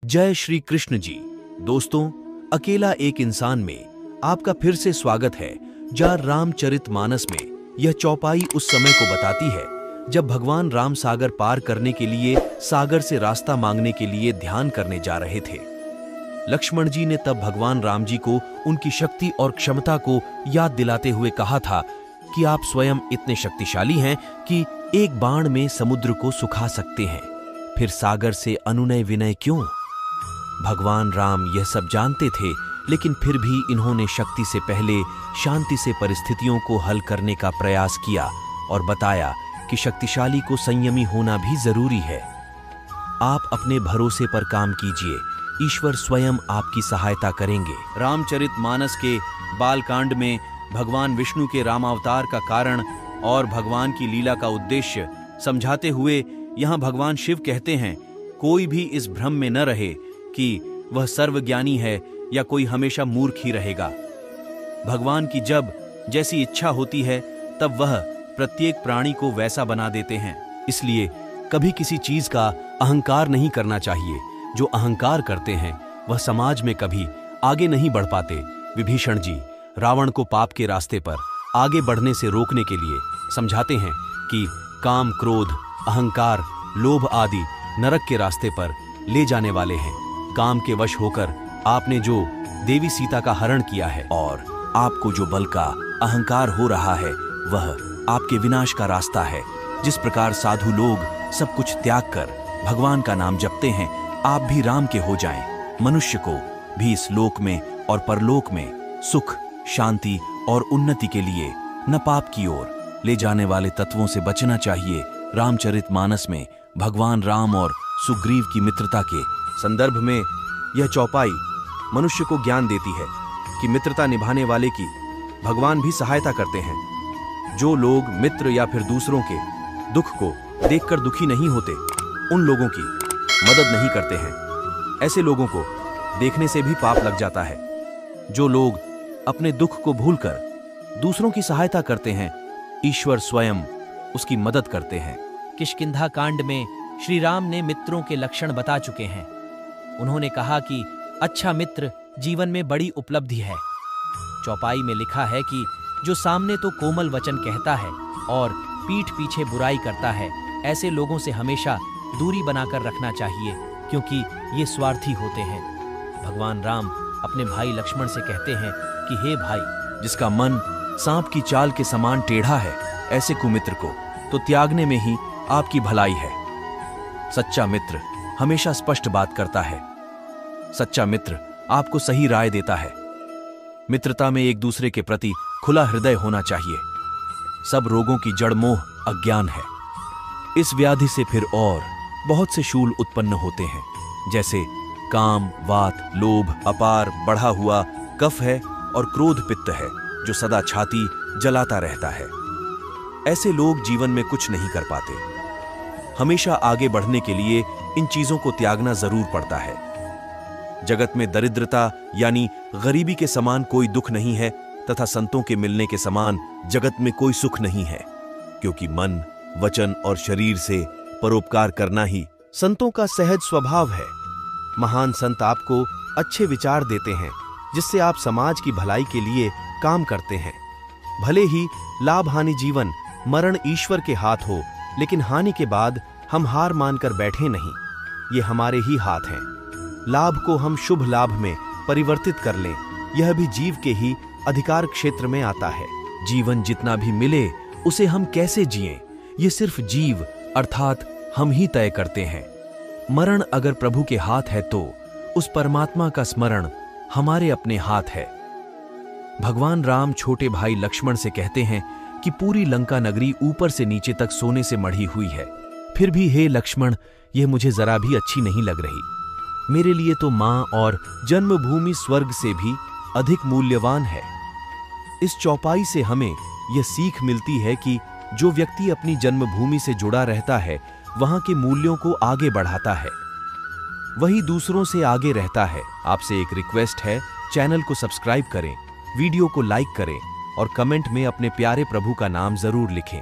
जय श्री कृष्ण जी। दोस्तों, अकेला एक इंसान में आपका फिर से स्वागत है। जहाँ रामचरितमानस में यह चौपाई उस समय को बताती है जब भगवान राम सागर पार करने के लिए सागर से रास्ता मांगने के लिए ध्यान करने जा रहे थे। लक्ष्मण जी ने तब भगवान राम जी को उनकी शक्ति और क्षमता को याद दिलाते हुए कहा था कि आप स्वयं इतने शक्तिशाली हैं कि एक बाण में समुद्र को सुखा सकते हैं, फिर सागर से अनुनय विनय क्यों? भगवान राम यह सब जानते थे, लेकिन फिर भी इन्होंने शक्ति से पहले शांति से परिस्थितियों को हल करने का प्रयास किया और बताया कि शक्तिशाली को संयमी होना भी जरूरी है। आप अपने भरोसे पर काम कीजिए, ईश्वर स्वयं आपकी सहायता करेंगे। रामचरितमानस के बालकांड में भगवान विष्णु के रामावतार का कारण और भगवान की लीला का उद्देश्य समझाते हुए यहाँ भगवान शिव कहते हैं, कोई भी इस भ्रम में न रहे कि वह सर्वज्ञानी है या कोई हमेशा मूर्ख ही रहेगा। भगवान की जब जैसी इच्छा होती है तब वह प्रत्येक प्राणी को वैसा बना देते हैं। इसलिए कभी किसी चीज का अहंकार नहीं करना चाहिए। जो अहंकार करते हैं वह समाज में कभी आगे नहीं बढ़ पाते। विभीषण जी रावण को पाप के रास्ते पर आगे बढ़ने से रोकने के लिए समझाते हैं कि काम, क्रोध, अहंकार, लोभ आदि नरक के रास्ते पर ले जाने वाले हैं। काम के वश होकर आपने जो देवी सीता का हरण किया है और आपको जो बल का अहंकार हो रहा है वह आपके विनाश का रास्ता है। जिस प्रकार साधु लोग सब कुछ त्याग कर भगवान का नाम जपते हैं, आप भी राम के हो जाएं। मनुष्य को भी इस लोक में और परलोक में सुख, शांति और उन्नति के लिए न पाप की ओर ले जाने वाले तत्वों से बचना चाहिए। रामचरितमानस में भगवान राम और सुग्रीव की मित्रता के संदर्भ में यह चौपाई मनुष्य को ज्ञान देती है कि मित्रता निभाने वाले की भगवान भी सहायता करते हैं। जो लोग मित्र या फिर दूसरों के दुख को देखकर दुखी नहीं होते, उन लोगों की मदद नहीं करते हैं, ऐसे लोगों को देखने से भी पाप लग जाता है। जो लोग अपने दुख को भूलकर दूसरों की सहायता करते हैं, ईश्वर स्वयं उसकी मदद करते हैं। किष्किंधा कांड में श्री राम ने मित्रों के लक्षण बता चुके हैं। उन्होंने कहा कि अच्छा मित्र जीवन में बड़ी उपलब्धि है। चौपाई में लिखा है कि जो सामने तो कोमल वचन कहता है और पीठ पीछे बुराई करता है, ऐसे लोगों से हमेशा दूरी बनाकर रखना चाहिए, क्योंकि ये स्वार्थी होते हैं। भगवान राम अपने भाई लक्ष्मण से कहते हैं कि हे भाई, जिसका मन सांप की चाल के समान टेढ़ा है, ऐसे कुमित्र को तो त्यागने में ही आपकी भलाई है। सच्चा मित्र हमेशा स्पष्ट बात करता है। सच्चा मित्र आपको सही राय देता है। मित्रता में एक दूसरे के प्रति खुला हृदय होना चाहिए। सब रोगों की जड़ मोह अज्ञान है। इस व्याधि से फिर और बहुत से शूल उत्पन्न होते हैं, जैसे काम, वात, लोभ, अपार बढ़ा हुआ कफ है और क्रोध पित्त है, जो सदा छाती जलाता रहता है। ऐसे लोग जीवन में कुछ नहीं कर पाते। हमेशा आगे बढ़ने के लिए इन चीजों को त्यागना जरूर पड़ता है। जगत में दरिद्रता यानी गरीबी के समान कोई दुख नहीं है तथा संतों के मिलने के समान जगत में कोई सुख नहीं है, क्योंकि मन, वचन और शरीर से परोपकार करना ही संतों का सहज स्वभाव है। महान संत आपको अच्छे विचार देते हैं, जिससे आप समाज की भलाई के लिए काम करते हैं। भले ही लाभ हानि जीवन मरण ईश्वर के हाथ हो, लेकिन हानि के बाद हम हार मानकर बैठे नहीं। ये हमारे ही हाथ हैं। लाभ को हम शुभ लाभ में परिवर्तित कर लें, यह भी जीव के ही अधिकार क्षेत्र में आता है। जीवन जितना भी मिले उसे हम कैसे जिएं, ये सिर्फ जीव अर्थात हम ही तय करते हैं। मरण अगर प्रभु के हाथ है तो उस परमात्मा का स्मरण हमारे अपने हाथ है। भगवान राम छोटे भाई लक्ष्मण से कहते हैं कि पूरी लंका नगरी ऊपर से नीचे तक सोने से मढ़ी हुई है, फिर भी हे लक्ष्मण, यह मुझे जरा भी अच्छी नहीं लग रही। मेरे लिए तो मां और जन्मभूमि स्वर्ग से भी अधिक मूल्यवान है। इस चौपाई से हमें यह सीख मिलती है कि जो व्यक्ति अपनी जन्मभूमि से जुड़ा रहता है, वहां के मूल्यों को आगे बढ़ाता है, वही दूसरों से आगे रहता है। आपसे एक रिक्वेस्ट है, चैनल को सब्सक्राइब करें, वीडियो को लाइक करें और कमेंट में अपने प्यारे प्रभु का नाम जरूर लिखें।